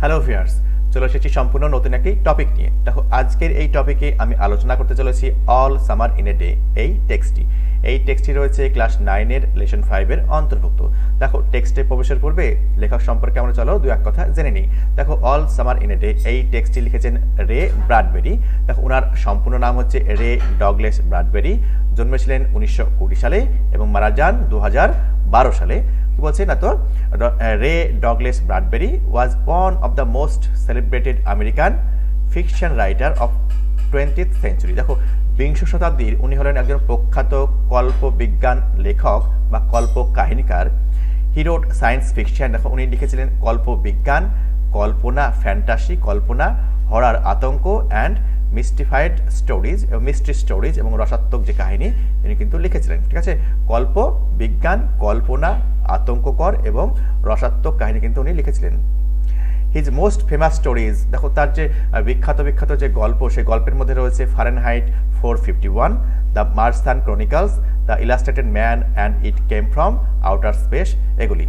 Hello viewers, চলে এসেছি সম্পূর্ণ নতুন একটি টপিক নিয়ে। দেখো, আজকের এই টপিকে আমি আলোচনা করতে চলেছি all summer in a day এই টেক্সটটি রয়েছে ক্লাস 9-এর লেসন 5-এর অন্তর্ভুক্ত। দেখো, টেক্সটে প্রবেশের পূর্বে লেখক সম্পর্কে আমরা চলো দু এক কথা জেনে নিই। দেখো, all summer in a day এই টেক্সটটি লিখেছেন রে ব্র্যাডবেরি। দেখো, ওনার সম্পূর্ণ নাম হচ্ছে রে ডগলাস ব্র্যাডবেরি। জন্মেছিলেন 1920 সালে এবং মারা যান 2012 সালে। কি বলছে না তো, Ray Douglas Bradbury was one of the most celebrated American fiction writer of 20th century. দেখো, বিংশ শতাব্দীর উনি হলেন একজন প্রখ্যাত কল্প বিজ্ঞান লেখক বা কল্প কাহিনীকার। হি রোট সায়েন্স ফিকশন। দেখো, উনি লিখেছিলেন কল্প বিজ্ঞান, কল্পনা, ফ্যান্টাসি, কল্পনা, হরার, আতঙ্ক অ্যান্ড মিস্টিফাইড স্টোরিজ এবং মিস্ট্রি স্টোরিজ এবং রসাত্মক যে কাহিনী তিনি কিন্তু লিখেছিলেন। ঠিক আছে, কল্প বিজ্ঞান, কল্পনা, আতঙ্ককর এবং রসাত্মক কাহিনী কিন্তু উনি লিখেছিলেন। হিজ মোস্ট ফেমাস স্টোরিজ, দেখো তার যে বিখ্যাত যে গল্প, সেই গল্পের মধ্যে রয়েছে Fahrenheit 451, the Martian chronicles, the illustrated man and it came from outer space, এগুলি।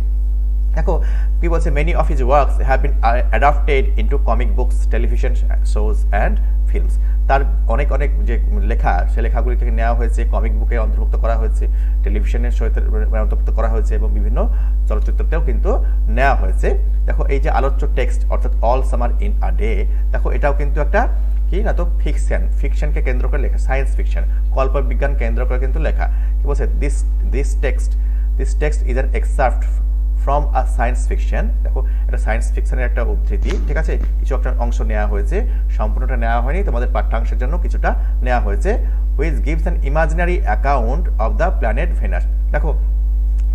দেখো কি বলছে, many of his works have been adapted into comic books, television shows and films. তার অনেক যে লেখা, সে লেখাগুলিকে নেওয়া হয়েছে, কমিক বুকে অন্তর্ভুক্ত করা হয়েছে, টেলিভিশনের সহিত অন্তর্ভুক্ত করা হয়েছে এবং বিভিন্ন চলচ্চিত্রতেও কিন্তু নেওয়া হয়েছে। দেখো, এই যে আলোচ্য টেক্সট অর্থাৎ all summer in a day, দেখো এটাও কিন্তু একটা কি না তো ফিকশনকে কেন্দ্র করে লেখা, সায়েন্স ফিকশন, কল্পবিজ্ঞান কেন্দ্র করে কিন্তু লেখা। কি বলছে, this text is an excerpt from a science fiction. দেখো, এটা সায়েন্স ফিকশনের একটা উদ্ধৃতি। ঠিক আছে, কিছু একটা অংশ নেওয়া হয়েছে, সম্পূর্ণটা নেওয়া হয়নি, তোমাদের পাঠ্যাংশের জন্য কিছুটা নেওয়া হয়েছে। Which gives an imaginary account of the planet Venus. দেখো,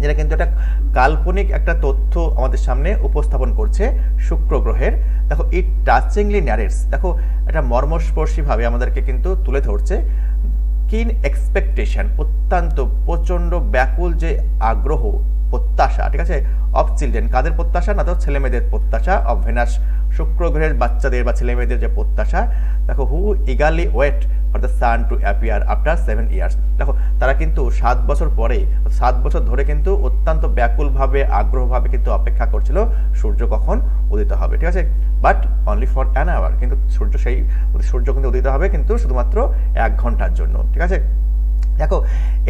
যেটা কিন্তু একটা কাল্পনিক একটা তথ্য আমাদের সামনে উপস্থাপন করছে শুক্র গ্রহের। দেখো, ইট টাচিংলি ন্যারেটস, দেখো এটা মর্মস্পর্শীভাবে আমাদেরকে কিন্তু তুলে ধরছে কিন এক্সপেকটেশন, অত্যন্ত প্রচণ্ড ব্যাকুল যে আগ্রহ, প্রত্যাশা, ঠিক আছে, অফ চিলড্রেন, কাদের প্রত্যাশা না তো ছেলেমেয়েদের প্রত্যাশা, অফ ভেনাস, শুক্র গ্রহের বাচ্চাদের বা ছেলেমেয়েদের যে প্রত্যাশা। দেখো, who eagerly wait for the sun to appear after 7 years। দেখো, তারা কিন্তু 7 বছর পরে, 7 বছর ধরে কিন্তু অত্যন্ত ব্যাকুলভাবে, আগ্রহভাবে কিন্তু অপেক্ষা করছিল সূর্য কখন উদিত হবে। ঠিক আছে, but only for an hour, কিন্তু সূর্য কিন্তু উদিত হবে কিন্তু শুধুমাত্র 1 ঘন্টার জন্য। ঠিক আছে, দেখো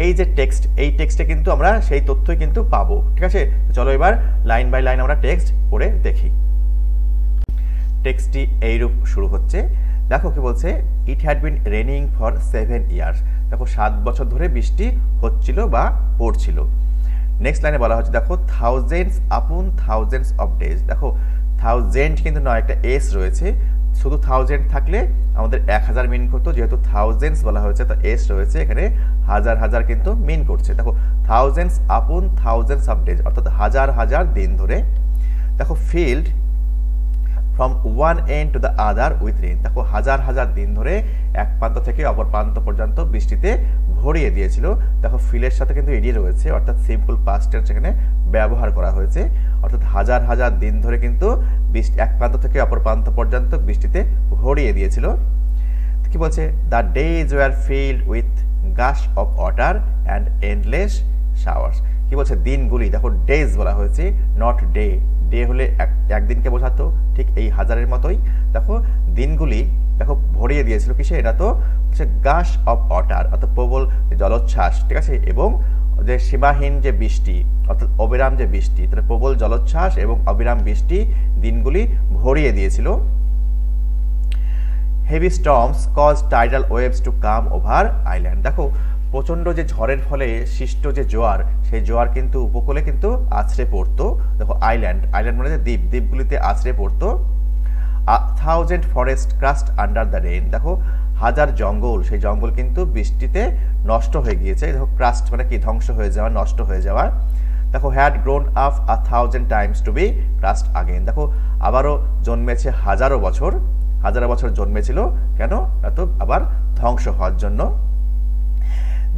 এই যে টেক্সট, এই টেক্সটে কিন্তু আমরা সেই তথ্যই কিন্তু পাবো। ঠিক আছে, চলো এবার লাইন বাই লাইন আমরা টেক্সট পড়ে দেখি। টেক্সটটি এইরূপ শুরু হচ্ছে। দেখো কি বলছে, it had been raining for 7 years। দেখো, 7 বছর ধরে বৃষ্টি হচ্ছিল বা পড়ছিল। নেক্সট লাইনে বলা হচ্ছে, দেখো থাউজেন্ডস আপন থাউজেন্ডস অফ ডেজ। দেখো, থাউজেন্ড কিন্তু নয়, একটা এস রয়েছে, শুধু থাউজেন্ড থাকলে আমাদের 1000 মিন করতো, যেহেতু থাউজেন্ডস বলা হয়েছে তো এস রয়েছে এখানে, হাজার কিন্তু মিন করছে। দেখো, থাউজেন্ডস আপন থাউজেন্ডস অফ ডেজ অর্থাৎ হাজার দিন ধরে। দেখো, filled from one end to the other with rain. দেখো, হাজার দিন ধরে এক প্রান্ত থেকে অপর প্রান্ত পর্যন্ত বৃষ্টিতে ভরিয়ে দিয়েছিল। দেখো, ফিলের সাথে কিন্তু এডি রয়েছে, অর্থাৎ সিম্পল পাস্ট টেন্স এখানে ব্যবহার করা হয়েছে, অর্থাৎ হাজার দিন ধরে কিন্তু বৃষ্টি এক প্রান্ত থেকে অপর প্রান্ত পর্যন্ত বৃষ্টিতে ভরিয়ে দিয়েছিল। কি বলছে, the days were filled with gush of water and endless showers. কি বলছে, দিনগুলি, দেখো ডেজ বলা হয়েছে, নট ডে, ডে হলে একদিনকে বোঝাতো, ঠিক এই হাজারের মতোই। দেখো, দিনগুলি দেখো ভরিয়ে দিয়েছিল কিসে, এটা তো হচ্ছে গাশ অফ ওয়াটার অর্থাৎ প্রবল জলোচ্ছ্বাস। ঠিক আছে, এবং যে সীমাহীন যে বৃষ্টি অর্থাৎ অবিরাম যে বৃষ্টি, তাহলে প্রবল জলোচ্ছ্বাস এবং অবিরাম বৃষ্টি দিনগুলি ভরিয়ে দিয়েছিল। Heavy storms cause tidal waves to come over island. দেখো, প্রচণ্ড যে ঝড়ের ফলে সৃষ্ট যে জোয়ার, সেই জোয়ার কিন্তু উপকূলে কিন্তু আছড়ে পড়তো। দেখো, আইল্যান্ড মানে যে দ্বীপগুলিতে আছড়ে পড়তো। Thousand forest crust under the rain. দেখো, হাজার জঙ্গল, সেই জঙ্গল কিন্তু বৃষ্টিতে নষ্ট হয়ে গিয়েছে। দেখো, ক্রাস্ট মানে কি, ধ্বংস হয়ে যাওয়া, নষ্ট হয়ে যাওয়া। দেখো, had grown up 1000 times to be crushed again. দেখো, আবারও জন্মেছে হাজারো বছর জন্মেছিল, কেন, এত আবার ধ্বংস হওয়ার জন্য।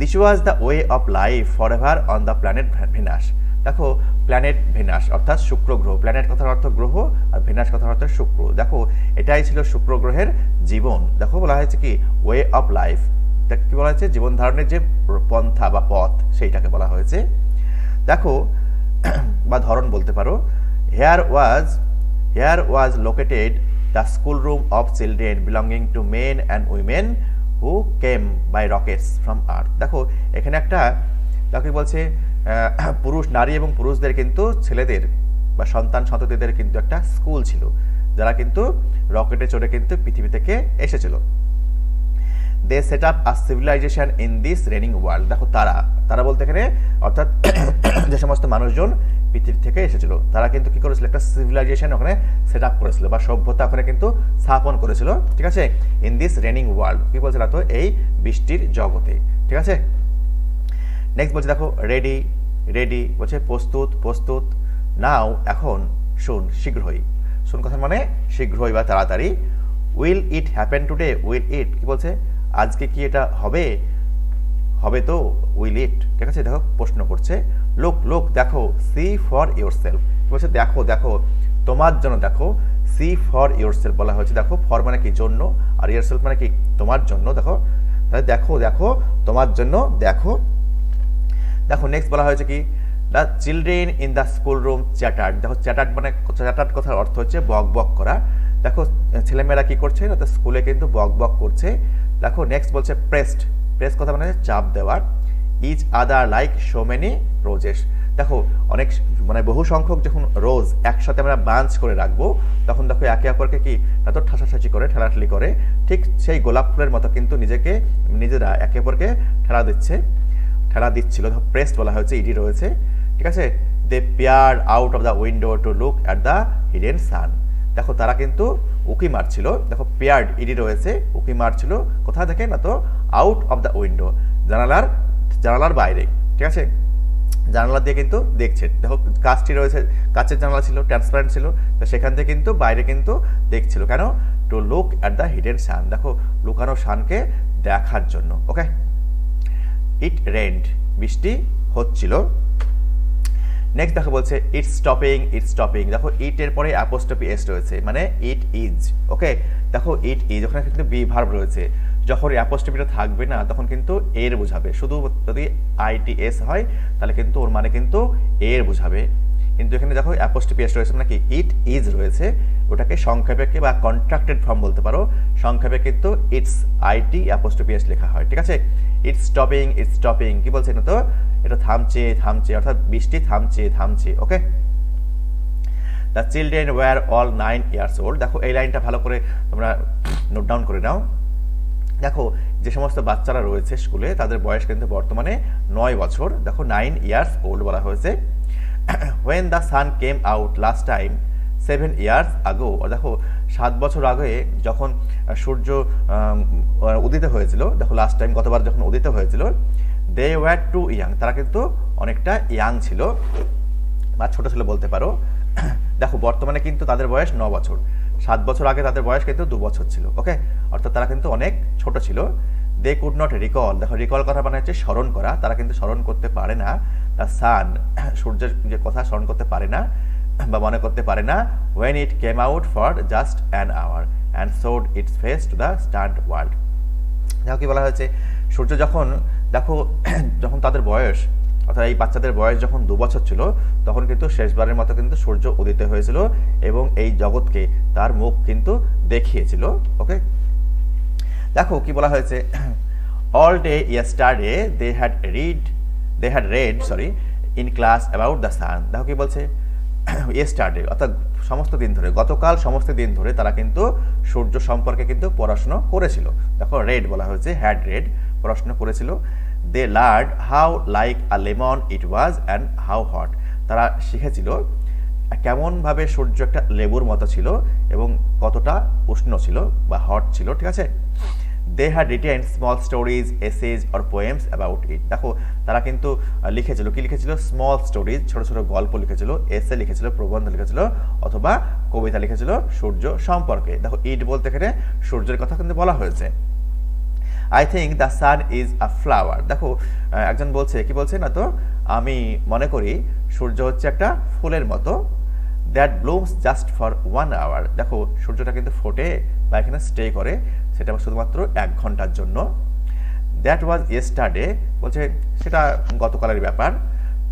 This was the way of life forever on the planet Venus. দেখো, প্ল্যানেট ভেনাস অর্থাৎ শুক্র গ্রহ, প্ল্যানেট কথার অর্থ গ্রহ আর ভেনাস কথার অর্থ শুক্র। দেখো, এটাই ছিল শুক্র গ্রহের জীবন। দেখো, বলা হয়েছে কি, ওয়ে অফ লাইফ, কি বলা হয়েছে, জীবন ধারণের যে পন্থা বা পথ, সেইটাকে বলা হয়েছে। দেখো, বা ধরন বলতে পারো। Here was here was located the school room of children belonging to men and women who came by rockets from earth. দেখো এখানে একটা দেখো কি বলছে, পুরুষ নারী এবং পুরুষদের কিন্তু ছেলেদের বা সন্তান সন্ততিদের কিন্তু একটা স্কুল ছিল, যারা কিন্তু রকেটে চড়ে কিন্তু পৃথিবী থেকে এসেছিল। They set up a civilisation in this raining world. দেখো তারা বলতে এখানে অর্থাৎ যে সমস্ত মানুষজন পৃথিবী থেকে এসেছিল তারা কিন্তু কি করেছিল, একটা সিভিলাইজেশন ওখানে সেট আপ করেছিল বা সভ্যতা ওখানে কিন্তু স্থাপন করেছিল, ঠিক আছে। ইন দিস রেনিং ওয়ার্ল্ড কি বলছে না তো, এই বৃষ্টির জগতে, ঠিক আছে। নেক্সট বলছে দেখো রেডি রেডি বলছে প্রস্তুত প্রস্তুত, নাও এখন, শুন শীঘ্রই, শুন কথা মানে শীঘ্রই বা তাড়াতাড়ি। Will it happen today, will it কি বলছে, আজকে কি এটা হবে, হবে তো, উইল ইট, ঠিক আছে। দেখো প্রশ্ন করছে, লুক লুক দেখো, সি ফর ইউর সেলফ কি বলছে, দেখো দেখো তোমার জন্য, দেখো সি ফর ইউর সেলফ বলা হয়েছে। দেখো ফর মানে কি জন্য, আর ইউর সেলফ মানে কি তোমার জন্য, দেখো তাহলে দেখো দেখো তোমার জন্য দেখো। দেখো নেক্সট বলা হয়েছে কি, the children in the school room chartered. দেখো চ্যাটার্ড মানে চ্যাটার্ড কথার অর্থ হচ্ছে বক বক করা। দেখো ছেলেমেয়েরা কি করছে না, স্কুলে কিন্তু বক বক করছে। দেখো নেক্সট বলছে প্রেসড, প্রেস কথা মানে চাপ দেওয়ার। Each other like so many roses. দেখো অনেক মানে বহু সংখ্যক যখন রোজ একসাথে আমরা বাঞ্চ করে রাখবো তখন দেখো একে অপরকে কি না তো ঠাসাঠাসি করে ঠেলাঠেলি করে, ঠিক সেই গোলাপ ফুলের মতো কিন্তু নিজেরা একে অপরকে ঠেলা দিচ্ছিল। দেখো প্রেসড বলা হয়েছে, ইডি রয়েছে, ঠিক আছে। They peer out of the window to look at the hidden sun. দেখো তারা কিন্তু উকি মারছিল, দেখো পেয়ার্ড ইডি রয়েছে, উকি মারছিল কোথা থেকে না তো আউট অফ দ্য উইন্ডো, জানালার বাইরে, ঠিক আছে। জানালা দিয়ে কিন্তু দেখছে, দেখো কাঁচটি রয়েছে, কাঁচের জানালা ছিল, ট্রান্সপারেন্ট ছিল, তো সেখান থেকে কিন্তু বাইরে কিন্তু দেখছিল, কেন, to look at the hidden sun, দেখো লুকানো সানকে দেখার জন্য, ওকে। ইট রেন্ড, বৃষ্টি হচ্ছিল। নেক্সট দেখো বলছে ইটস স্টপিং, দেখো ইট এর পরে অ্যাপোস্ট্রফি এস রয়েছে, মানে ইট ইজ, ওকে। দেখো ইট ইজ ওখানে কিন্তু বি ভার্ব রয়েছে, যখন অ্যাপোস্ট্রফিটা থাকবে না তখন কিন্তু এর বোঝাবে, শুধু যদি আইটিএস হয় তাহলে কিন্তু ওর মানে কিন্তু এর বোঝাবে, কিন্তু এখানে দেখো অ্যাপোস্ট্রফি এস রয়েছে নাকি ইট ইজ রয়েছে, ওটাকে সংক্ষেপে বা কন্ট্রাক্টেড ফর্ম বলতে পারো, সংক্ষেপে কিন্তু ইটস আইটি অ্যাপোস্ট্রফি এস লেখা হয়, ঠিক আছে। ইটস স্টপিং কি বলছে না তো, এটা থামছে অর্থাৎ বৃষ্টি থামছে, okay. The children were all 9 years old। দেখো এই লাইনটা ভালো করে তোমরা নোট ডাউন করে নাও। দেখো যে সমস্ত বাচ্চারা রয়েছে স্কুলে তাদের বয়স কিন্তু বর্তমানে 9 বছর। দেখো 9 years old বলা হয়েছে। when the sun came out last time 7 years ago, দেখো 7 বছর আগে যখন সূর্য উদিত হয়েছিল, দেখো লাস্ট টাইম গতবার যখন উদিত হয়েছিল, দে ওয়্যার টু ইয়াং, তারা কিন্তু অনেকটা ইয়াং ছিল বা ছোট ছিল বলতে পারো। দেখো বর্তমানে কিন্তু তাদের বয়স 9 বছর, 7 বছর আগে তাদের বয়স কিন্তু 2 বছর ছিল, ওকে, অর্থাৎ তারা কিন্তু অনেক ছোট ছিল। দে কুড নট রিকল, দেখো রিকল কথা মানে হচ্ছে স্মরণ করা, তারা কিন্তু স্মরণ করতে পারে না, দ্য সান সূর্যের যে কথা স্মরণ করতে পারে না বা মনে করতে পারে না, when it came out for just an hour and showed its face to the stunned world। দেখো কি বলা হয়েছে, সূর্য যখন দেখো যখন তাদের বয়স অর্থাৎ এই বাচ্চাদের বয়স যখন 2 বছর ছিল তখন কিন্তু শেষবারের মতো কিন্তু সূর্য উদিত হয়েছিল এবং এই জগৎকে তার মুখ কিন্তু দেখিয়েছিল, ওকে। দেখো কি বলা হয়েছে, all day yesterday they had read in class about the sun। দেখো কি বলছে, yesterday অর্থাৎ সমস্ত দিন ধরে, গতকাল সমস্ত দিন ধরে তারা কিন্তু সূর্য সম্পর্কে কিন্তু পড়াশোনা করেছিল। দেখো রেড বলা হয়েছে, হ্যাড রেড, পড়াশোনা করেছিল। They learned how like a lemon it was and how hot, তারা শিখেছিল কেমনভাবে সূর্য একটা লেবুর মতো ছিল এবং কতটা উষ্ণ ছিল বা হট ছিল, ঠিক আছে। They had written small stories essays or poems about it. দেখো তারা কিন্তু লিখেছিল, কি লিখেছিল, স্মল স্টোরিজ, ছোট ছোট গল্প লিখেছিল, এসে লিখেছিল, প্রবন্ধ লিখেছিল অথবা কবিতা লিখেছিল সূর্য সম্পর্কে। দেখো ইট বলতে এখানে সূর্যের কথা কিন্তু বলা হয়েছে। I think the sun is a flower. দেখো একজন বলছে, কি বলছে না তো, আমি মনে করি সূর্য হচ্ছে একটা ফুলের মতো, that blooms just for 1 hour। দেখো সূর্যটা কিন্তু ফোটে বা এখানে স্টে করে, সেটা শুধুমাত্র 1 ঘন্টার জন্য। দ্যাট ওয়াজ ইয়েস্টারডে, বলছে সেটা গতকালের ব্যাপার।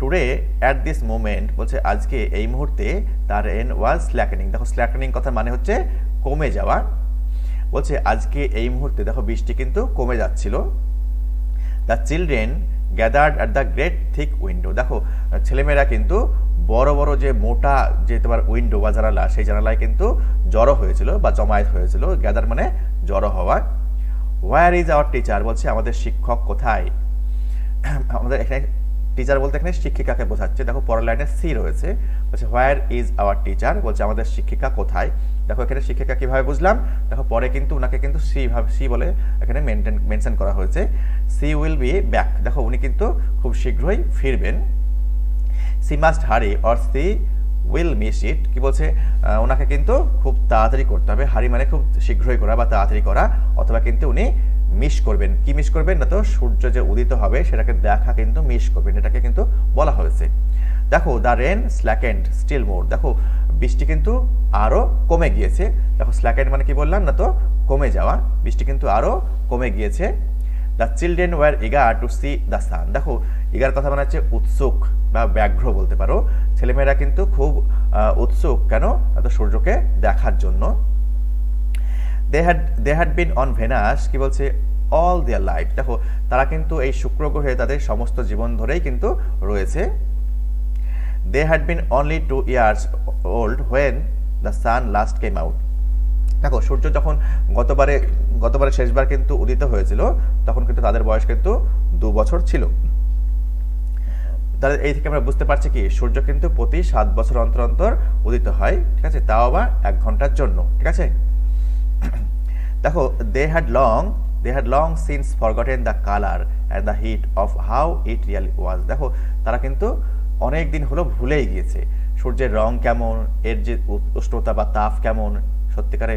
টুডে অ্যাট দিস মোমেন্ট বলছে আজকে এই মুহূর্তে তার রেন ওয়াজ স্ল্যাকেনিং। দেখো স্ল্যাকেনিং কথার মানে হচ্ছে কমে যাওয়া। বলছে আজকে এই মুহূর্তে দেখো বৃষ্টি কিন্তু কমে যাচ্ছিল। The children gathered at the great thick window. দেখো ছেলেমেয়েরা কিন্তু বড় বড় যে মোটা যে তোমার উইন্ডো বা জানালা, সেই জানালায় কিন্তু জড়ো হয়েছিল বা জমায়েত হয়েছিল। গ্যাদার মানে জড়ো হওয়া। হোয়ার ইজ আওয়ার টিচার, বলছে আমাদের শিক্ষক কোথায়। আমাদের এখানে টিচার বলতে এখানে শিক্ষিকাকে বোঝাচ্ছে। দেখো পরের লাইনে সি রয়েছে, বলছে হোয়ার ইজ আওয়ার টিচার, বলছে আমাদের শিক্ষিকা কোথায়। দেখো এখানে শিক্ষিকা কিভাবে বুঝলাম, দেখো পরে কিন্তু ওনাকে কিন্তু সি বলে এখানে মেনশন করা হয়েছে। সি উইল বি ব্যাক, দেখো উনি কিন্তু খুব শীঘ্রই ফিরবেন। She must hurry or she will miss it, কি বলছে ওনাকে কিন্তু খুব তাড়াতাড়ি করতে হবে। হারি মানে খুব শীঘ্রই করা বা তাড়াতাড়ি করা, অথবা কিন্তু উনি মিস করবেন। কি মিস করবেন না, তো সূর্য যে উদিত হবে সেটাকে দেখা কিন্তু মিস করবেন, এটাকে কিন্তু বলা হয়েছে। দেখো দ্য রেন স্ল্যাকেন্ড স্টিল মোর, দেখো বৃষ্টি কিন্তু আরো কমে গিয়েছে। দেখো স্ল্যাকেন্ড মানে কি বললাম না, তো কমে যাওয়া। বৃষ্টি কিন্তু আরো কমে গিয়েছে। The children war eager to C the sun, দেখো ইগার কথা মানে হচ্ছে উৎসুক বা ব্যাঘ্র বলতে পারো। ছেলেমেয়েরা কিন্তু খুব উৎসুক, কেন, এত সূর্যকে দেখার জন্য। they had been on Venus, কি বলছে all their life, দেখো তারা কিন্তু এই শুক্র গ্রহে তাদের সমস্ত জীবন ধরেই কিন্তু রয়েছে। they had been only 2 years old when the sun last came out, দেখো সূর্য যখন গতবারে শেষবার কিন্তু উদিত হয়েছিল, তখন কিন্তু তাদের বয়স কিন্তু 2 বছর ছিল। তাহলে এই থেকে আমরা বুঝতে পারছি কি সূর্য কিন্তু প্রতি 7 বছর অন্তর অন্তর উদিত হয়, ঠিক আছে, তাও আবার 1 ঘন্টার জন্য, ঠিক আছে। দেখো they had long since forgotten the color and the heat of how it really was, দেখো তারা কিন্তু অনেক দিন হলো ভুলেই গিয়েছে সূর্যের রং কেমন, এর যে উষ্ণতা বা তাপ কেমন সত্যিকারে,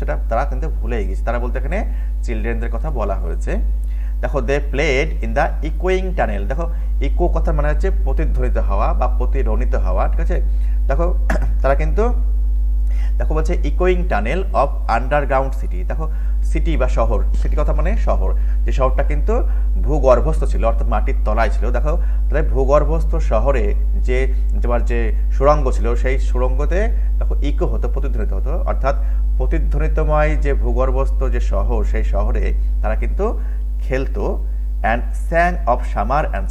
সেটা তারা কিন্তু ভুলেই গিয়েছে। তারা বলতে এখানে চিলড্রেনদের কথা বলা হয়েছে। দেখো দে প্লেড ইন দ্য ইকোয়িং টানেল, দেখো ইকো কথা মানে হচ্ছে প্রতিধ্বনিত হওয়া বা প্রতিধ্বনিত হওয়া, ঠিক আছে। দেখো তারা কিন্তু দেখো বলছে ইকোয়িং টানেল অফ আন্ডারগ্রাউন্ড সিটি, দেখো সিটি বা শহর, সিটি কথা মানে শহর, যে শহরটা কিন্তু ভূগর্ভস্থ ছিল, অর্থাৎ মাটির তলায় ছিল। দেখো তাহলে ভূগর্ভস্থ শহরে যে তোমার যে সুড়ঙ্গ ছিল, সেই সুড়ঙ্গতে দেখো ইকো হতো, প্রতিধ্বনিত হতো, অর্থাৎ প্রতিধ্বনিতময় যে ভূগর্ভস্থ যে শহর, সেই শহরে তারা কিন্তু খেলতো। And sang of summer and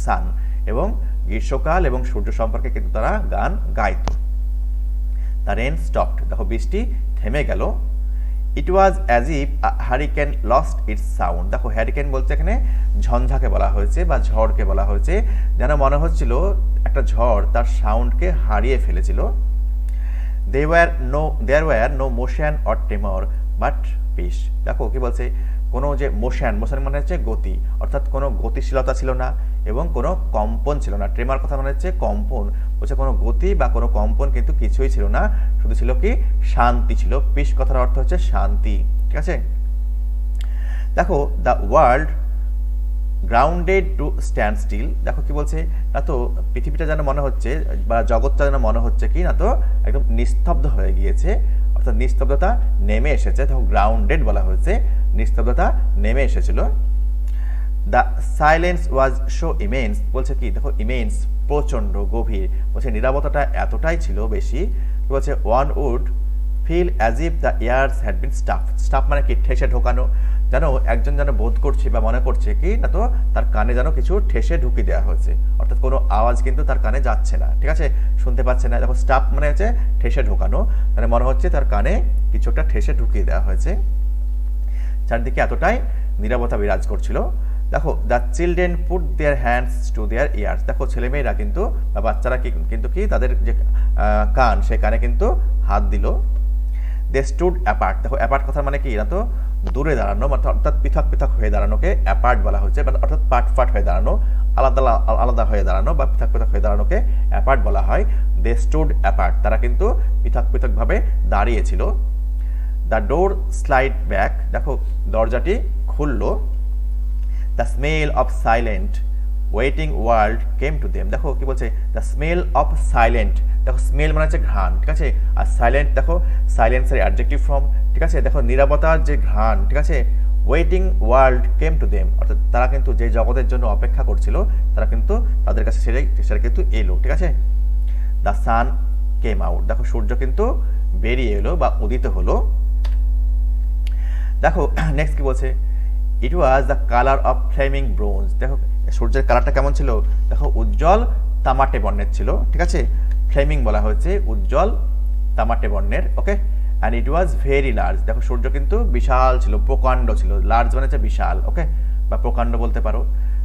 sun, এবং গ্রীষ্মকাল এবং সূর্য সম্পর্কে কিন্তু তারা গান গাইতো। দ্য রেন স্টপড, দেখো বৃষ্টি থেমে গেল। It was as if hurricane lost its sound, দেখো হ্যারিকেন বলতে এখানে ঝঞ্ঝাকে বলা হয়েছে বা ঝড়কে বলা হয়েছে, যেন মনে হচ্ছিল একটা ঝড় তার সাউন্ডকে হারিয়ে ফেলেছিল। There were no motion or tremor but peace, দেখো কি বলছে কোনো যে মোশন মানে হচ্ছে গতি, অর্থাৎ কোনো গতিশীলতা ছিল না এবং কোনো কম্পন ছিল না। ট্রেমার কথা মানে হচ্ছে কম্পন, বলছে কোনো গতি বা কোনো কম্পন কিন্তু কিছুই ছিল না, শুধু ছিল কি শান্তি ছিল। পিস কথার অর্থ হচ্ছে শান্তি, ঠিক আছে। দেখো the world grounded to stand still, দেখো কি বলছে না, তো পৃথিবীটা যেন মনে হচ্ছে বা জগৎটা যেন মনে হচ্ছে কি না, তো একদম নিস্তব্ধ হয়ে গিয়েছে, অর্থাৎ নিস্তব্ধতা নেমে এসেছে। দেখো গ্রাউন্ডেড বলা হয়েছে, নিস্তব্ধতা নেমে এসেছিল। The silence was so immense, বলছে কি দেখো ইমেন্স প্রচন্ড গভীর, বলছে নীরবতাটা এতটাই ছিল বেশি, বলছে one would feel as if the years had been stuff মানে কি ঠেসে ঢোকানো, যেন একজন যেন বোধ করছে বা মনে করছে কি না, তো তার কানে যেন কিছু ঠেসে ঢুকিয়ে দেওয়া হয়েছে, অর্থাৎ কোনো আওয়াজ কিন্তু তার কানে যাচ্ছে না, ঠিক আছে, শুনতে পাচ্ছে না। দেখো স্টাফ মানে হচ্ছে ঠেসে ঢোকানো, মানে মনে হচ্ছে তার কানে কিছু একটা ঠেসে ঢুকিয়ে দেওয়া হয়েছে। চারদিকে এতটাই নীরবতা বিরাজ করছিল। দেখো the children put their hands to their years, দেখো ছেলেমেয়েরা কিন্তু বা বাচ্চারা কিন্তু কি তাদের যে কান, সেই কানে কিন্তু হাত দিল। দে স্টুড অ্যাপার্ট, দেখো অ্যাপার্ট কথা মানে কি না, তো দূরে দাঁড়ানো, অর্থাৎ পৃথক পৃথক হয়ে দাঁড়ানোকে অ্যাপার্ট বলা হচ্ছে, অর্থাৎ পাট হয়ে দাঁড়ানো, আলাদা হয়ে দাঁড়ানো বা পৃথক পৃথক হয়ে দাঁড়ানোকে অ্যাপার্ট বলা হয়। দে স্টুড অ্যাপার্ট, তারা কিন্তু পৃথক ভাবে দাঁড়িয়েছিল। দ্য ডোর স্লাইড ব্যাক, দেখো দরজাটি খুললো। The smell of silent waiting world came to them, দেখো কি বলছে দ্য স্মেল অফ সাইলেন্ট, দেখো স্মেল মানে হচ্ছে ঘ্রাণ, ঠিক আছে, আর সাইলেন্ট দেখো সাইলেন্সের অ্যাডজেক্টিভ ফর্ম, ঠিক আছে। দেখো নীরবতার যে ঘ্রাণ, ঠিক আছে, waiting world came to them, অর্থাৎ তারা কিন্তু যে জগতের জন্য অপেক্ষা করছিল তারা কিন্তু তাদের কাছে সেটা কিন্তু এলো, ঠিক আছে। দ্য সান কেম আউট, দেখো সূর্য কিন্তু বেরিয়ে এলো বা উদিত হলো। দেখো নেক্সট কি বলছে, it was the colour of flaming bronze, দেখো সূর্যের কালারটা কেমন ছিল, দেখো উজ্জ্বল তামাটে বর্ণের ছিল, ঠিক আছে। ফ্লেমিং বলা হয়েছে উজ্জ্বল তামাটে বর্ণের, okay. And it was very large, দেখো সূর্য কিন্তু বিশাল ছিল, প্রকাণ্ড ছিল, লার্জ মানে হচ্ছে বিশাল, ওকে, বা প্রকাণ্ড বলতে পারো।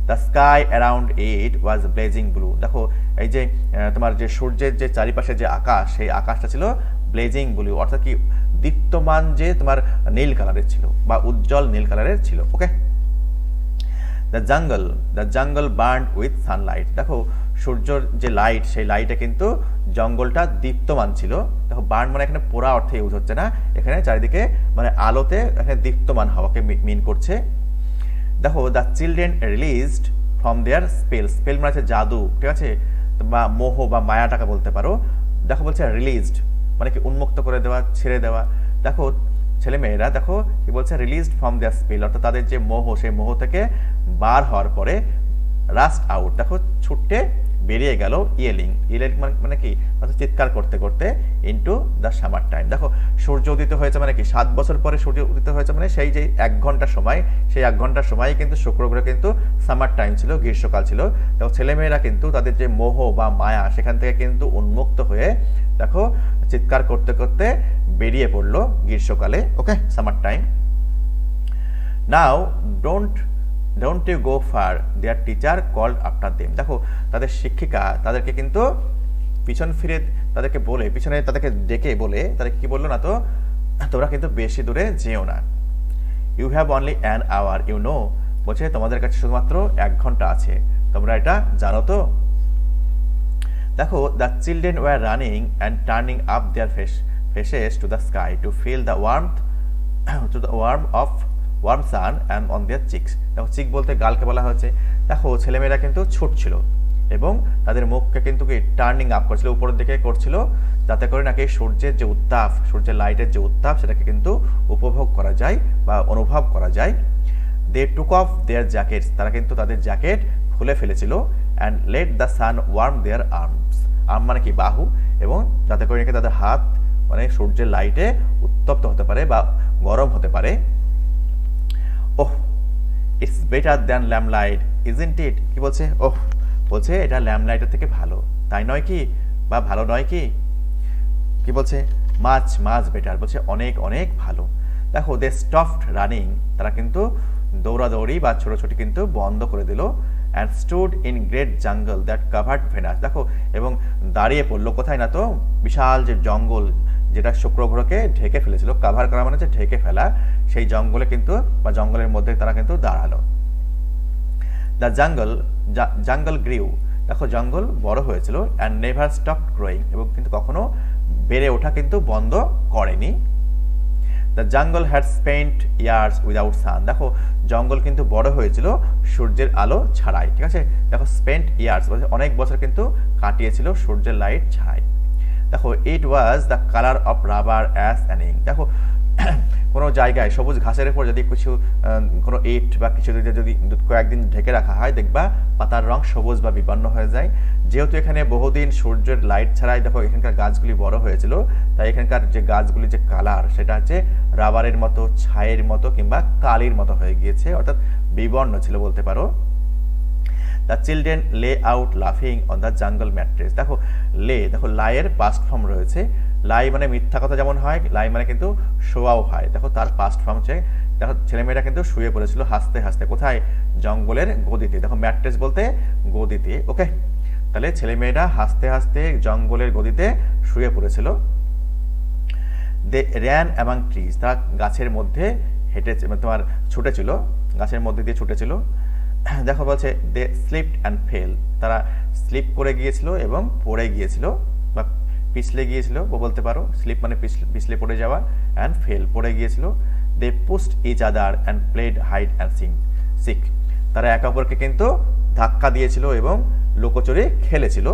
The sky around it was blazing blue, দেখো এই যে তোমার যে সূর্যের যে চারিপাশে যে আকাশ, সেই আকাশটা ছিল ব্লেজিং ব্লু, অর্থাৎ কি দীপ্তমান যে তোমার নীল কালারের ছিল বা উজ্জ্বল নীল কালারের ছিল, okay. The jungle burned with sunlight, দেখো সূর্যের যে লাইট, সেই লাইটে কিন্তু জঙ্গলটা দীপ্তমান ছিল। দেখো বার্ন মানে এখানে পোড়া অর্থে ইউজ হচ্ছে না, এখানে চারিদিকে মানে আলোতে এখানে দীপ্তমান হওয়াকে মিন করছে। দেখো the children released from their spell মানে হচ্ছে জাদু, ঠিক আছে, বা মোহ বা মায়াটাকে বলতে পারো। দেখো বলছে রিলিজড মানে কি উন্মুক্ত করে দেওয়া, ছেড়ে দেওয়া। দেখো ছেলেমেয়েরা দেখো কি বলছে, রিলিজড ফ্রম দেয়ার স্পেল, অর্থাৎ তাদের যে মোহ, সেই মোহ থেকে বার হওয়ার পরে রাস্ট আউট, দেখো ছুটে বেরিয়ে গেল, ইয়েলিং মানে কি চিৎকার করতে করতে ইনটু দ্য সামার টাইম। দেখো সূর্য উদিত হয়েছে মানে কি 7 বছর পরে সূর্য উদিত হয়েছে, মানে সেই যে 1 ঘন্টা সময়, সেই 1 ঘন্টা সময় কিন্তু শুক্র গ্রহে কিন্তু সামার টাইম ছিল, গ্রীষ্মকাল ছিল। দেখো ছেলেমেয়েরা কিন্তু তাদের যে মোহ বা মায়া, সেখান থেকে কিন্তু উন্মুক্ত হয়ে দেখো চিৎকার করতে করতে বেরিয়ে পড়লো গ্রীষ্মকালে, okay, summer time. Now don't you go far, their teacher called after them, দেখো তাদের শিক্ষিকা তাদেরকে কিন্তু পিছন ফিরে তাদেরকে বলে, পিছনে তাদেরকে ডেকে বলে, তাদেরকে কি বললো না তো, তোমরা কিন্তু বেশি দূরে যেও না। You have only an hour, you know, বলছে তোমাদের কাছে শুধুমাত্র 1 ঘন্টা আছে, তোমরা এটা জানো তো। দেখো the children were running and turning up their faces to the sky to feel the warm sun and on their cheeks, দেখো চিক বলতে গালকে বলা হয়েছে। দেখো ছেলেমেয়েরা কিন্তু ছুটছিল এবং তাদের মুখকে কিন্তু কি টার্নিং আপ করছিল, উপরের দিকে করছিল, যাতে করে নাকি সূর্যের যে উত্তাপ, সূর্যের লাইটের যে উত্তাপ, সেটাকে কিন্তু উপভোগ করা যায় বা অনুভব করা যায়। দে টুক অফ দেয়ার জ্যাকেটস, তারা কিন্তু তাদের জ্যাকেট খুলে ফেলেছিল। And let the sun warm their arms, arm মানে কি বাহু, এবং যাতে করে নাকি তাদের হাত মানে সূর্যের লাইটে উত্তপ্ত হতে পারে বা গরম হতে পারে। Oh it's better than lamplight isn't it, কি বলছে, ওহ বলছে এটা ল্যাম্পলাইটের থেকে ভালো, তাই নয় কি, বা ভালো নয় কি, কি বলছে, মাছ বেটার, বলছে অনেক অনেক ভালো। দেখো দে স্টপড রানিং, তারা কিন্তু দৌড়াদৌড়ি বা ছোটাছুটি কিন্তু বন্ধ করে দিল। অ্যান্ড স্টুড ইন গ্রেট জঙ্গল দ্যাট কাভার্ড ভেনাস, দেখো এবং দাঁড়িয়ে পড়লো কোথায় না তো, বিশাল যে জঙ্গল যেটা শুক্র গ্রহকে ঢেকে ফেলেছিল, কাভার করা মানে হচ্ছে ঢেকে ফেলা, সেই জঙ্গলে কিন্তু বা জঙ্গলের মধ্যে তারা কিন্তু দাঁড়ালো। দ্য জঙ্গল গ্রিউ, দেখো জঙ্গল বড় হয়েছিল। অ্যান্ড নেভার স্টপড গ্রোয়িং, এবং কিন্তু কখনো বেড়ে ওঠা কিন্তু বন্ধ করেনি। The jungle had spent years without sun, দেখো জঙ্গল কিন্তু বড় হয়েছিল সূর্যের আলো ছাড়াই, ঠিক আছে। দেখো স্পেন্ট ইয়ার্স বলছে অনেক বছর কিন্তু কাটিয়েছিল সূর্যের লাইট ছাড়াই। দেখো it was the colour of rubber as an ink, দেখো কোনো জায়গায় সবুজ ঘাসের উপর যদি কিছু কোনো ইট বা কিছু যদি কয়েকদিন ঢেকে রাখা হয়, দেখবা পাতার রং সবুজ বা বিবর্ণ হয়ে যায়। যেহেতু এখানে বহুদিন সূর্যের লাইট ছাড়াই দেখো এখানকার গাছগুলি বড় হয়েছিল, তাই এখানকার যে গাছগুলি যে কালার, সেটা হচ্ছে রাবারের মতো, ছাইয়ের মতো কিংবা কালির মতো হয়ে গিয়েছে, অর্থাৎ বিবর্ণ ছিল বলতে পারো। দ্য চিলড্রেন লে আউট লাফিং অন দ্য জঙ্গল ম্যাট্রেস, দেখো দেখো লাইয়ের পাস্ট ফর্ম রয়েছে। লাই মানে মিথ্যা কথা যেমন হয়, লাই মানে কিন্তু শোয়াও হয়, দেখো তার পাস্ট ফর্ম হচ্ছে, দেখো ছেলেমেয়েরা কিন্তু শুয়ে পড়েছিল হাসতে হাসতে, কোথায়, জঙ্গলের গদিতে। দেখো ম্যাট্রেস বলতে গদিতে, ওকে, তাহলে ছেলেমেয়েরা হাসতে হাসতে জঙ্গলের গদিতে শুয়ে পড়েছিল। দে র্যান অ্যামাং ট্রিজ, তারা গাছের মধ্যে হেঁটেছে, তোমার ছুটেছিল, গাছের মধ্যে দিয়ে ছুটেছিল। দেখো বলছে দে স্লিপড অ্যান্ড ফেল, তারা স্লিপ করে গিয়েছিল এবং পড়ে গিয়েছিল বা পিছলে গিয়েছিল বলতে পারো। স্লিপ মানে পিছলে পড়ে যাওয়া, অ্যান্ড ফেল পড়ে গিয়েছিল। They pushed each other and played hide and seek, তারা একে অপরকে কিন্তু ধাক্কা দিয়েছিল এবং লুকোচুরি খেলেছিল।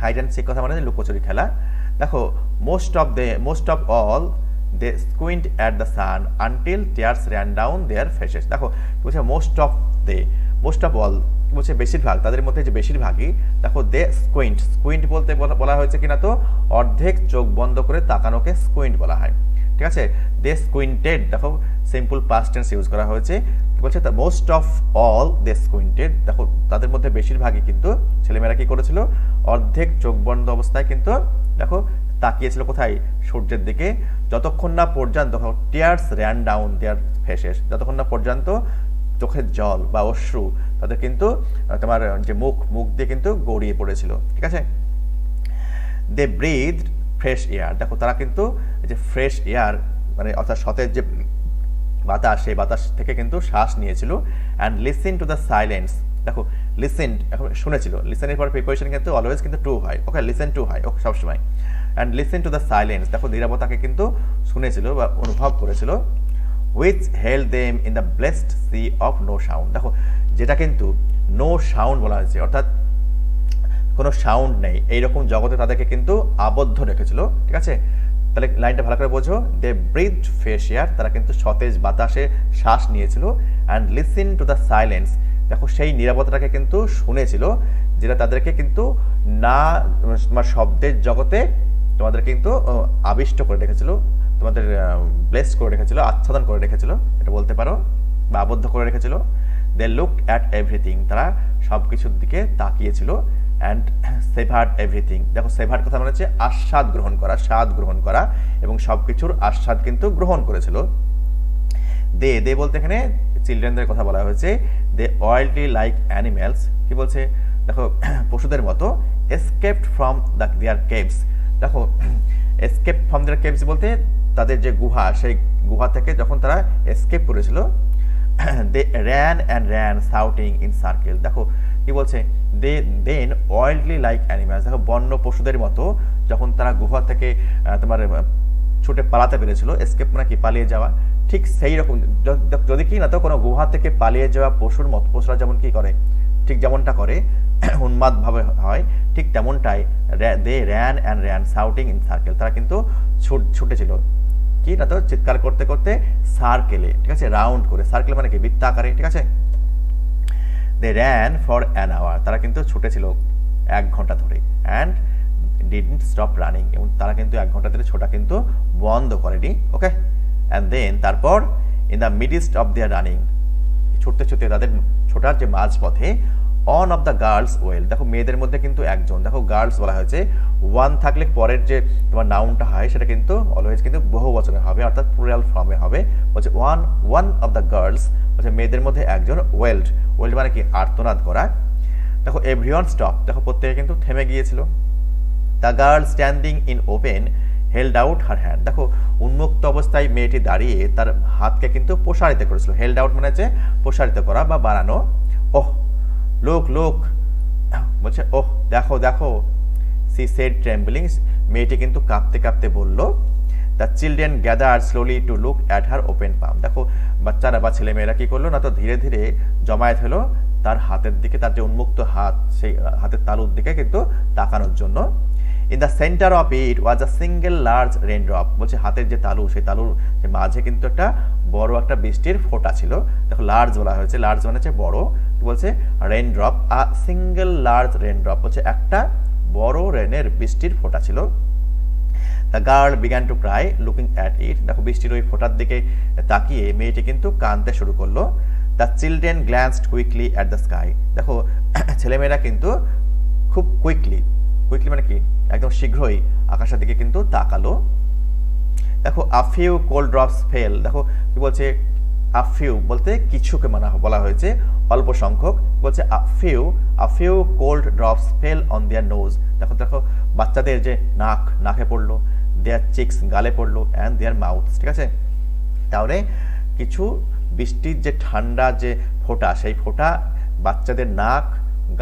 হাইড অ্যান্ড সিক কথা মানে লুকোচুরি খেলা। দেখো most of all they squint at the sun until tears ran down their faces. দেখো বলছে মোস্ট অফ অল বলছে বেশিরভাগ, তাদের মধ্যে যে বেশিরভাগই দেখো দে স্কুইন্ট, স্কুইন্ট বলতে বলা হয়েছে কিনা তো অর্ধেক চোখ বন্ধ করে তাকানোকে স্কুইন্ট বলা হয়, ঠিক আছে। দে স্কুইন্টেড, দেখো সিম্পল পাস্ট টেন্স ইউজ করা হয়েছে, বলছে মোস্ট অফ অল দে স্কুইন্টেড, দেখো তাদের মধ্যে বেশিরভাগই কিন্তু ছেলেমেয়েরা কি করেছিল, অর্ধেক চোখ বন্ধ অবস্থায় কিন্তু দেখো তাকিয়েছিল কোথায়, সূর্যের দিকে, যতক্ষণ না পর্যন্ত tears ran down their faces, যতক্ষণ না পর্যন্ত চোখের জল বা অশ্রু তাদের কিন্তু তোমার যে মুখ দিয়ে কিন্তু গড়িয়ে পড়েছিল, ঠিক আছে। দে ব্রিথ ফ্রেশ এয়ার, দেখো তারা কিন্তু যে ফ্রেশ এয়ার মানে অর্থাৎ সতেজ যে বাতাস, সেই বাতাস থেকে কিন্তু শ্বাস নিয়েছিল। And listen to the silence, দেখো লিসেন এখন শুনেছিল, লিসেনের পর প্রিপোজিশন কিন্তু অলওয়েজ কিন্তু টু হয়, ওকে লিসেন টু হয় ওকে সবসময়। And listen to the silence, দেখো নীরবতাকে কিন্তু শুনেছিল বা অনুভব করেছিল। which held them in the blessed sea of no sound, দেখো যেটা কিন্তু নো সাউন্ড বলা হয়েছে, অর্থাৎ কোনো সাউন্ড নেই এইরকম জগতে তাদেরকে কিন্তু আবদ্ধ রেখেছিল, ঠিক আছে। তাহলে লাইনটা ভালো করে বোঝো, দে ব্রিথড ফ্রেশ এয়ার, তারা কিন্তু সতেজ বাতাসে শ্বাস নিয়েছিল। And listen to the silence, দেখো সেই নিরাপত্তাটাকে কিন্তু শুনেছিল, যেটা তাদেরকে কিন্তু না তোমার শব্দের জগতে তোমাদের কিন্তু আবিষ্ট করে রেখেছিল, তোমাদের ব্লেস করে রেখেছিল, আচ্ছাদন করে রেখেছিল, এটা বলতে পারো, বা আবদ্ধ করে রেখেছিল। দে লুকড অ্যাট এভরিথিং, তারা সব কিছুর দিকে তাকিয়েছিল। অ্যান্ড সেভার্ড এভরিথিং, দেখো সেভার্ড কথা মানে হচ্ছে আস্বাদ গ্রহণ করা, স্বাদ গ্রহণ করা, এবং সব কিছুর আস্বাদ কিন্তু গ্রহণ করেছিল। দে বলতে এখানে চিলড্রেনদের কথা বলা হয়েছে। দে ওয়াইল্ডলি লাইক অ্যানিমেলস, কি বলছে দেখো পশুদের মতো। এসকেপড ফ্রম দেয়ার কেভস, দেখো এসকেপ ফ্রম দেয়ার কেভস বলতে তাদের যে গুহা, সেই গুহা থেকে যখন তারা এসকেপ করেছিল। দে র্যান সাউটিং ইন সার্কেল, দেখো কি বলছে, দে দেন ওয়াইল্ডলি লাইক অ্যানিমেলস, দেখো বন্য পশুদের মতো যখন তারা গুহা থেকে তোমার ছুটে পালাতে পেরেছিল, এসকেপ মানে কি পালিয়ে যাওয়া, ঠিক সেই রকম যদি কি না তো কোনো গুহা থেকে পালিয়ে যাওয়া পশুর মতো, পশুরা যেমন কি করে, ঠিক যেমনটা করে উন্মাদ ভাবে হয়, ঠিক তেমনটাই দে র্যান সাউটিং ইন সার্কেল, তারা কিন্তু ছুটেছিল কি না তো চিৎকার করতে করতে সার্কেলে, ঠিক আছে, রাউন্ড করে, সার্কেল মানে কি বৃত্তাকারে, ঠিক আছে। দে র্যান ফর অ্যান আওয়ার, তারা কিন্তু ছুটেছিল 1 ঘন্টা ধরে। অ্যান্ড ডিডন্ট স্টপ রানিং, এবং তারা কিন্তু 1 ঘন্টা ধরে ছোটা কিন্তু বন্ধ করেনি, ওকে। অ্যান্ড দেন তারপর in the midst of their running, ছুটতে ছুটতে তাদের ছোটার যে মাঝপথে, one of the girls well, দেখো মেয়েদের মধ্যে কিন্তু একজন, দেখো গার্লস বলা হয়েছে, ওয়ান থাকলে পরের যে তোমার নাউনটা হয় সেটা কিন্তু অলওয়েজ কিন্তু বহু বচনে হবে, অর্থাৎ প্লুরাল ফর্মে হবে। বলছে ওয়ান অফ দ্য গার্লস, বলছে মেয়েদের মধ্যে একজন, ওয়েল্ড মানে কি আর্তনাদ করা। দেখো এভরিওয়ান স্টপ, দেখো প্রত্যেকে কিন্তু থেমে গিয়েছিল। The girl standing in open held out her hand, দেখো উন্মুক্ত অবস্থায় মেয়েটি দাঁড়িয়ে তার হাতকে কিন্তু প্রসারিত করেছিল। হেল্ড আউট মানে হচ্ছে প্রসারিত করা বা বাড়ানো। ওহ লুক বলছে, ওহ দেখো সি সেড ট্রেম্বলিং, মেয়েটি কিন্তু কাঁপতে কাঁপতে বলল। The children gather slowly to look at her open palm, দেখো বাচ্চারা বা ছেলেমেয়েরা কি করলো না তো ধীরে ধীরে জমায়েত হলো তার হাতের দিকে, তার যে উন্মুক্ত হাত, সেই হাতের তালুর দিকে কিন্তু তাকানোর জন্য। In the centre of it was a single large rain drop, বলছে হাতের যে তালু, সেই তালুর যে মাঝে কিন্তু একটা বড় একটা বৃষ্টির ফোঁটা ছিল। দেখো লার্জ বলা হয়েছে, লার্জ মানে হচ্ছে বড়, বলছে rain drop, a single large rain drop, বলছে একটা বড় রেনের বৃষ্টির ফোঁটা ছিল। The girl began to cry looking at it, দেখো বৃষ্টির ওই ফোঁটার দিকে তাকিয়ে মেয়েটি কিন্তু কাঁদতে শুরু করলো। The children glanced quickly at the sky, দেখো ছেলেমেয়েরা কিন্তু খুব কুইকলি মানে কি একদম শীঘ্রই আকাশের দিকে কিন্তু তাকালো। দেখো আ ফিউ কোল্ড ড্রপস ফেল, দেখো কি বলছে, আ ফিউ বলতে কিছুকে বলা হয়েছে, অল্প সংখ্যক, বলছে a few cold drops fell on their nose, দেখো বাচ্চাদের যে নাকে পড়লো, দেয়ার চিক্স গালে পড়লো, অ্যান্ড দেয়ার মাউথ, ঠিক আছে। তাহলে কিছু বৃষ্টির যে ঠান্ডা যে ফোঁটা, সেই ফোঁটা বাচ্চাদের নাক,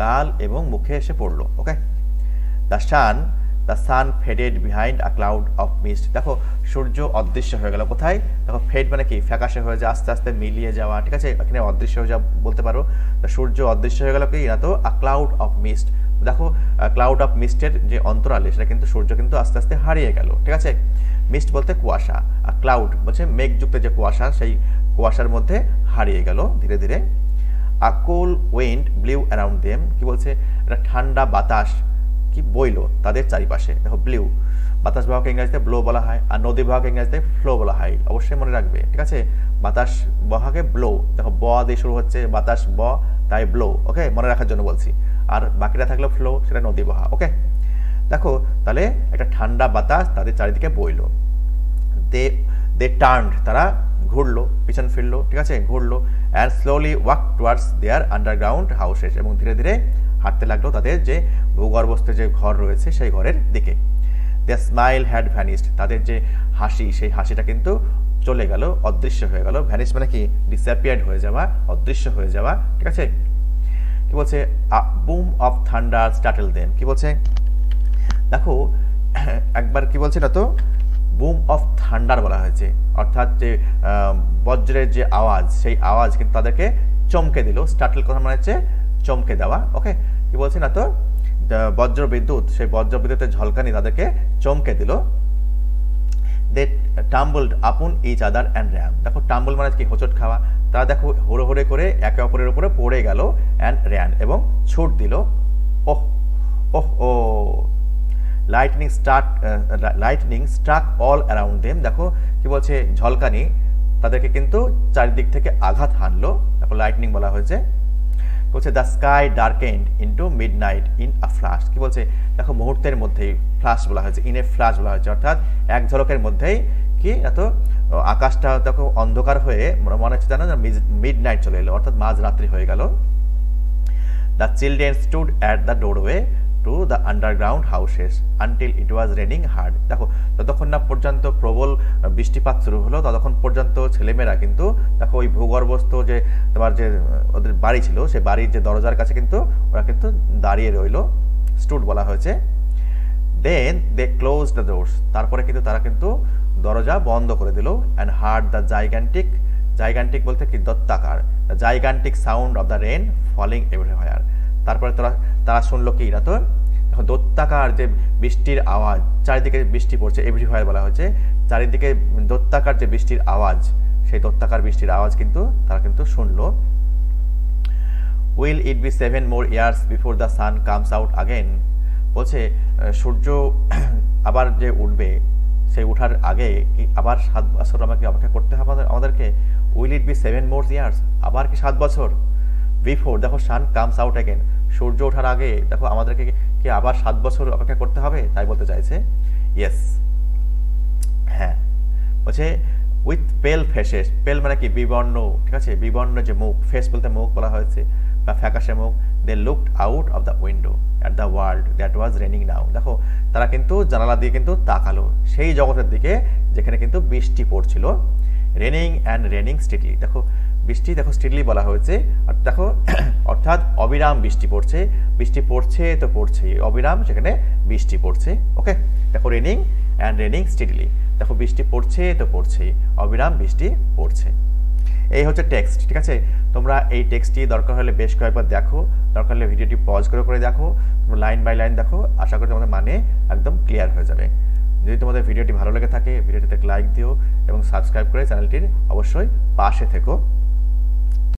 গাল এবং মুখে এসে পড়লো, okay. The sun faded behind a cloud of mist, দেখো সূর্য অদৃশ্য হয়ে গেল কোথায়, দেখো ফেড মানে কি ফ্যাকাশে হয়ে যায়, আস্তে আস্তে মিলিয়ে যাওয়া, ঠিক আছে, এখানে অদৃশ্য হয়ে যাওয়া বলতে পারো। সূর্য অদৃশ্য হয়ে গেল কি না তো আ ক্লাউড অফ মিস্ট, দেখো ক্লাউড অফ মিস্টের যে অন্তরালে সেটা কিন্তু সূর্য কিন্তু আস্তে আস্তে হারিয়ে গেল, ঠিক আছে। মিস্ট বলতে কুয়াশা, আর ক্লাউড বলছে মেঘযুক্ত যে কুয়াশা, সেই কুয়াশার মধ্যে হারিয়ে গেল ধীরে ধীরে। আ কোল উইন্ড ব্লিউ অ্যারাউন্ড দেম, কি বলছে একটা ঠান্ডা বাতাস কি বইলো তাদের চারিপাশে। দেখো ব্লিউ, বাতাস বাহকে ইংরেজিতে ব্লো বলা হয়, আর নদী বাহকে ইংরেজিতে ফ্লো বলা হয়, অবশ্যই মনে রাখবে, ঠিক আছে। বাতাস বহাকে ব্লো, দেখো ব দিয়ে শুরু হচ্ছে, বাতাস ব, তাই ব্লো, ওকে, মনে রাখার জন্য বলছি। আর বাকিটা থাকলো ফ্লো, সেটা নদী বহা, ওকে। দেখো তাহলে একটা ঠান্ডা বাতাস তাদের চারিদিকে বইলো। দে টার্নড, তারা ঘুরলো, পিছন ফিরলো, ঠিক আছে, ঘুরলো। And slowly walk towards their underground houses, এবং ধীরে ধীরে হাঁটতে লাগলো তাদের যে ভূগর্ভস্থ যে ঘর রয়েছে সেই ঘরের দিকে। দেয়ার স্মাইল হ্যাড ভ্যানিশড, তাদের যে হাসি সেই হাসিটা কিন্তু চলে গেল, অদৃশ্য হয়ে গেল। ভ্যানিশ মানে কি, ডিসঅ্যাপিয়ার্ড হয়ে যাওয়া, অদৃশ্য হয়ে যাওয়া, ঠিক আছে। কি বলছে, আ বুম অফ থান্ডার স্টার্টেল দেম, কি বলছে দেখো একবার কি বলছে না তো, বুম অফ থান্ডার বলা হয়েছে, অর্থাৎ যে বজ্রের যে আওয়াজ, সেই আওয়াজ কিন্তু তাদেরকে চমকে দিল। স্টার্টেল কথা মানে হচ্ছে চমকে দেওয়া, ওকে। কি বলছে না তো, বজ্র বিদ্যুৎ, সেই বজ্র বিদ্যুতের ঝলকানি তাদেরকে চমকে দিল। দে টাম্বলড আপন ইচ আদার অ্যান্ড র্যান, দেখো টাম্বল মানে কি, হোঁচট খাওয়া। তারা দেখো হুড়ো হুড়ে করে একে অপরের উপরে পড়ে গেল, অ্যান্ড র্যান, এবং ছুট দিল। Oh oh oh lightning struck all around them, দেখো কি বলছে, ঝলকানি তাদেরকে কিন্তু চারিদিক থেকে আঘাত হানলো, দেখো লাইটনিং বলা হয়েছে। বলছে the sky ডার্কেন্ড into midnight in a flash, কি বলছে দেখো মুহূর্তের মধ্যেই, ফ্ল্যাশ বলা হয়েছে, ইন এ ফ্ল্যাশ বলা হয়েছে, অর্থাৎ এক ঝলকের মধ্যেই কি এত আকাশটা দেখো অন্ধকার হয়ে মনে হচ্ছে জানো মিডনাইট চলে এলো, অর্থাৎ মাঝরাত্রি হয়ে গেল। The children stood at the doorway to the underground houses until it was raining hard, দেখো যতক্ষণ না পর্যন্ত প্রবল বৃষ্টিপাত শুরু হলো ততক্ষণ পর্যন্ত ছেলেমেয়েরা কিন্তু দেখো ওই ভূগর্ভস্থ যে তোমার যে ওদের বাড়ি ছিল, সেই বাড়ির যে দরজার কাছে কিন্তু ওরা কিন্তু দাঁড়িয়ে রইলো, স্টুড বলা হয়েছে। দেন দে ক্লোজ দ্য ডোরস, তারপরে কিন্তু তারা কিন্তু দরজা বন্ধ করে দিল। অ্যান্ড হার্ড দ্য জাইগান্টিক বলতে কি, দত্তাকার, the gigantic sound of the rain falling everywhere, তারপরে তারা শুনলো কি না তো, দত্তাকার যে বৃষ্টির আওয়াজ, চারিদিকে বৃষ্টি পড়ছে, এভরিওয়্যার বলা হয়েছে, চারিদিকে দত্তাকার যে বৃষ্টির আওয়াজ, সেই দত্তাকার বৃষ্টির আওয়াজ কিন্তু তারা কিন্তু শুনলো। Will it be 7 more years before the sun comes out again, বলছে সূর্য আবার যে উঠবে, সেই উঠার আগে কি আবার 7 বছর আমাকে অপেক্ষা করতে হবে আমাদেরকে। Will it be 7 more years, আবার কি 7 বছর। বিফোর, দেখো সান কামস আউট অ্যাগেন, সূর্য ওঠার আগে দেখো আমাদেরকে কি আবার 7 বছর অপেক্ষা করতে হবে, তাই বলতে চাইছে। ইয়েস, হ্যাঁ, বলছে উইথ পেল ফেসেস, পেল মানে কি, বিবর্ণ, ঠিক আছে, বিবর্ণ যে মুখ, ফেস বলতে মুখ বলা হয়েছে বা ফ্যাকাশে মুখ। They looked out of the window at the world that was raining now, দেখো তারা কিন্তু জানালা দিয়ে কিন্তু তাকালো সেই জগতের দিকে যেখানে কিন্তু বৃষ্টি পড়ছিল। রেনিং অ্যান্ড রেনিং স্টিডলি, দেখো বৃষ্টি দেখো স্টিডলি বলা হয়েছে, আর দেখো অর্থাৎ অবিরাম বৃষ্টি পড়ছে, বৃষ্টি পড়ছে তো পড়ছে, অবিরাম সেখানে বৃষ্টি পড়ছে, ওকে। দেখো রেনিং অ্যান্ড রেনিং স্টিডলি, দেখো বৃষ্টি পড়ছে তো পড়ছে, অবিরাম বৃষ্টি পড়ছে। এই হচ্ছে টেক্সট, ঠিক আছে। তোমরা এই টেক্সটটি দরকার হলে বেশ কয়েকবার দেখো, দরকার হলে ভিডিওটি পজ করে দেখো, তোমরা লাইন বাই লাইন দেখো, আশা করি তোমাদের মানে একদম ক্লিয়ার হয়ে যাবে। যদি তোমাদের ভিডিওটি ভালো লেগে থাকে ভিডিওটিতে লাইক দিও এবং সাবস্ক্রাইব করে চ্যানেলটির অবশ্যই পাশে থেকো।